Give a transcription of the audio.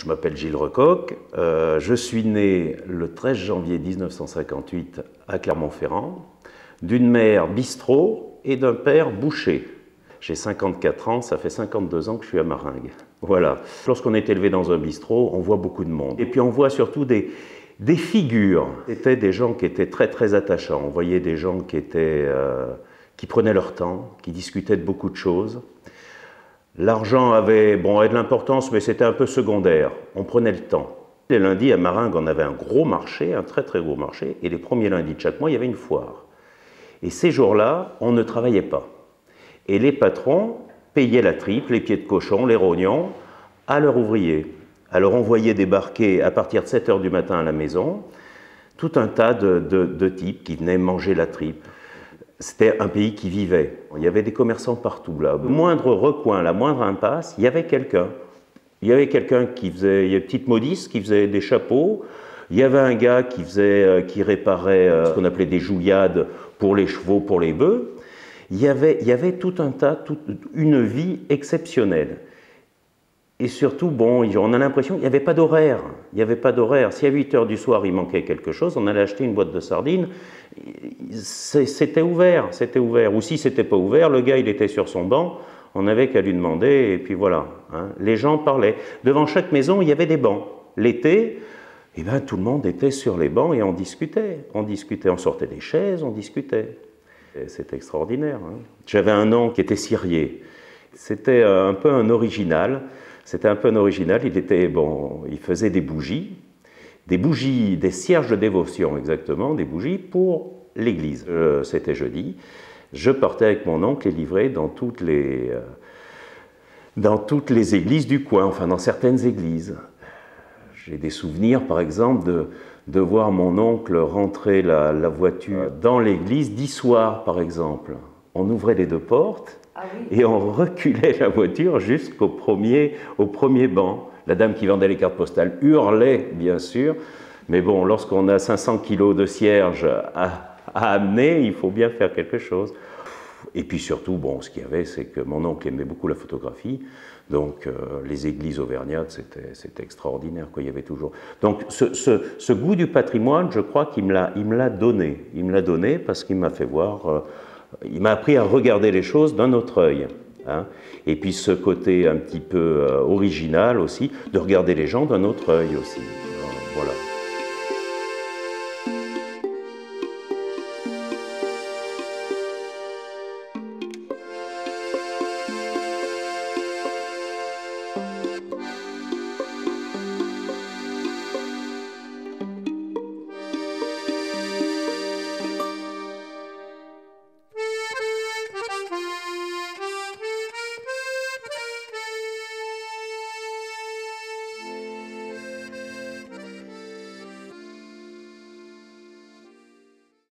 Je m'appelle Gilles Recoq, je suis né le 13 janvier 1958 à Clermont-Ferrand, d'une mère bistrot et d'un père boucher. J'ai 54 ans, ça fait 52 ans que je suis à Maringues. Voilà. Lorsqu'on est élevé dans un bistrot, on voit beaucoup de monde. Et puis on voit surtout des figures. C'était des gens qui étaient très très attachants. On voyait des gens qui prenaient leur temps, qui discutaient de beaucoup de choses. L'argent avait de l'importance, mais c'était un peu secondaire. On prenait le temps. Les lundis à Maringues, on avait un gros marché, un très très gros marché, et les premiers lundis de chaque mois, il y avait une foire. Et ces jours-là, on ne travaillait pas. Et les patrons payaient la tripe, les pieds de cochon, les rognons, à leurs ouvriers. Alors on voyait débarquer à partir de 7 h du matin à la maison, tout un tas de types qui venaient manger la tripe. C'était un pays qui vivait. Il y avait des commerçants partout, là. Le moindre recoin, la moindre impasse, il y avait quelqu'un. Il y avait quelqu'un qui faisait, il y a une petite modiste qui faisait des chapeaux. Il y avait un gars qui réparait ce qu'on appelait des jouillades pour les chevaux, pour les bœufs. Il y avait tout un tas, une vie exceptionnelle. Et surtout, on a l'impression qu'il n'y avait pas d'horaire. Il n'y avait pas d'horaire. Si à 8 h du soir, il manquait quelque chose, on allait acheter une boîte de sardines. C'était ouvert, c'était ouvert. Ou si ce n'était pas ouvert, le gars, il était sur son banc, on n'avait qu'à lui demander, et puis voilà. Hein. Les gens parlaient. Devant chaque maison, il y avait des bancs. L'été, tout le monde était sur les bancs et on discutait. On discutait, on sortait des chaises, on discutait. C'était extraordinaire. Hein. J'avais un oncle qui était cirier. C'était un peu un original. C'était un peu un original, il faisait des bougies, des cierges de dévotion exactement, des bougies pour l'église. C'était jeudi, je partais avec mon oncle les livrer dans toutes les églises du coin, enfin dans certaines églises. J'ai des souvenirs par exemple de voir mon oncle rentrer la voiture dans l'église d'Issoire par exemple. On ouvrait les deux portes. Ah oui. Et on reculait la voiture jusqu'au premier banc. La dame qui vendait les cartes postales hurlait, bien sûr, mais bon, lorsqu'on a 500 kilos de cierges à amener, il faut bien faire quelque chose. Et puis surtout, ce qu'il y avait, c'est que mon oncle aimait beaucoup la photographie, donc les églises auvergnates, c'était extraordinaire, quoi. Il y avait toujours. Donc ce goût du patrimoine, je crois qu'il me l'a donné. Il me l'a donné parce qu'il m'a fait voir. Il m'a appris à regarder les choses d'un autre œil. Hein. Et puis ce côté un petit peu original aussi, de regarder les gens d'un autre œil aussi. Voilà.